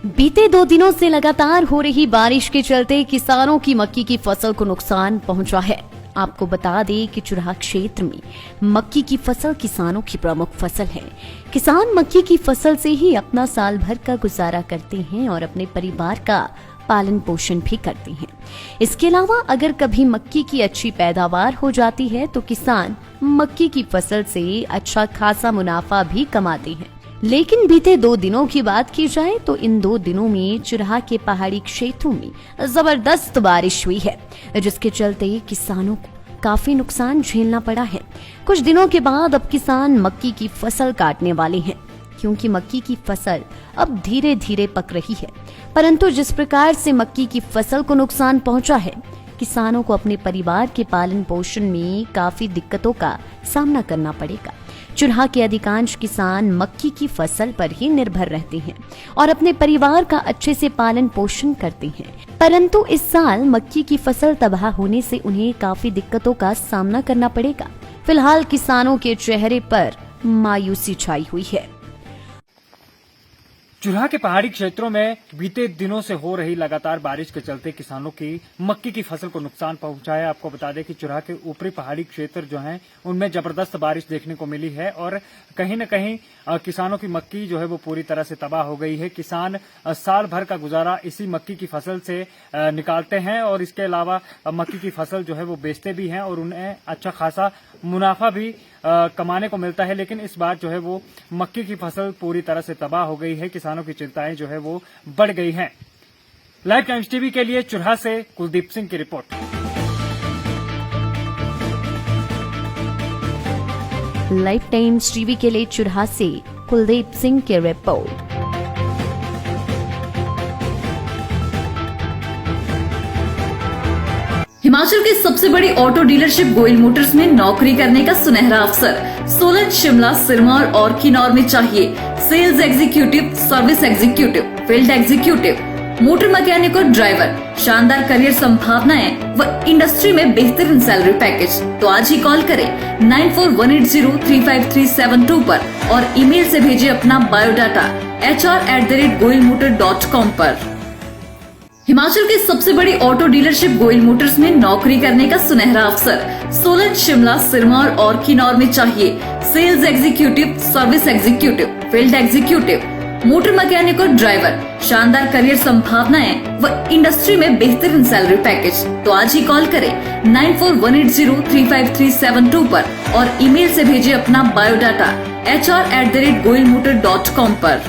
बीते 2 दिनों से लगातार हो रही बारिश के चलते किसानों की मक्की की फसल को नुकसान पहुंचा है। आपको बता दें कि चुराह क्षेत्र में मक्की की फसल किसानों की प्रमुख फसल है। किसान मक्की की फसल से ही अपना साल भर का गुजारा करते हैं और अपने परिवार का पालन पोषण भी करते हैं। इसके अलावा अगर कभी मक्की की अच्छी पैदावार हो जाती है तो किसान मक्की की फसल से अच्छा खासा मुनाफा भी कमाते हैं। लेकिन बीते 2 दिनों की बात की जाए तो इन 2 दिनों में चुराह के पहाड़ी क्षेत्रों में जबरदस्त बारिश हुई है, जिसके चलते किसानों को काफी नुकसान झेलना पड़ा है। कुछ दिनों के बाद अब किसान मक्की की फसल काटने वाले हैं, क्योंकि मक्की की फसल अब धीरे धीरे पक रही है। परंतु जिस प्रकार से मक्की की फसल को नुकसान पहुंचा है, किसानों को अपने परिवार के पालन पोषण में काफी दिक्कतों का सामना करना पड़ेगा। चुराह के अधिकांश किसान मक्की की फसल पर ही निर्भर रहते हैं और अपने परिवार का अच्छे से पालन पोषण करते हैं। परंतु इस साल मक्की की फसल तबाह होने से उन्हें काफी दिक्कतों का सामना करना पड़ेगा। फिलहाल किसानों के चेहरे पर मायूसी छाई हुई है। चुराह के पहाड़ी क्षेत्रों में बीते दिनों से हो रही लगातार बारिश के चलते किसानों की मक्की की फसल को नुकसान पहुंचा है। आपको बता दें कि चुराह के ऊपरी पहाड़ी क्षेत्र जो हैं उनमें जबरदस्त बारिश देखने को मिली है और कहीं न कहीं किसानों की मक्की जो है वो पूरी तरह से तबाह हो गई है। किसान साल भर का गुजारा इसी मक्की की फसल से निकालते हैं और इसके अलावा मक्की की फसल जो है वो बेचते भी हैं और उन्हें अच्छा खासा मुनाफा भी कमाने को मिलता है। लेकिन इस बार जो है वो मक्की की फसल पूरी तरह से तबाह हो गई है। किसानों की चिंताएं जो है वो बढ़ गई हैं। लाइव टाइम्स टीवी के लिए चुराह से कुलदीप सिंह की रिपोर्ट। लाइव टाइम्स टीवी के लिए चुराह से कुलदीप सिंह की रिपोर्ट। हिमाचल की सबसे बड़ी ऑटो डीलरशिप गोयल मोटर्स में नौकरी करने का सुनहरा अवसर सोलन, शिमला, सिरमौर और किन्नौर में चाहिए sales executive, service executive, field executive, motor mechanic और ड्राइवर। शानदार करियर संभावनाएं व इंडस्ट्री में बेहतरीन सैलरी पैकेज। तो आज ही कॉल करें 9418035372 पर और ईमेल से भेजिए अपना बायोडाटा hr@goilmotor.com पर। हिमाचल की सबसे बड़ी ऑटो डीलरशिप गोयल मोटर्स में नौकरी करने का सुनहरा अवसर सोलन, शिमला, सिरमौर और किन्नौर में चाहिए sales executive, service executive, field executive, motor mechanic और ड्राइवर। शानदार करियर संभावनाएं व इंडस्ट्री में बेहतरीन सैलरी पैकेज। तो आज ही कॉल करें 9418035372 पर और ईमेल से भेजिए अपना बायोडाटा hr@goilmotor.com पर।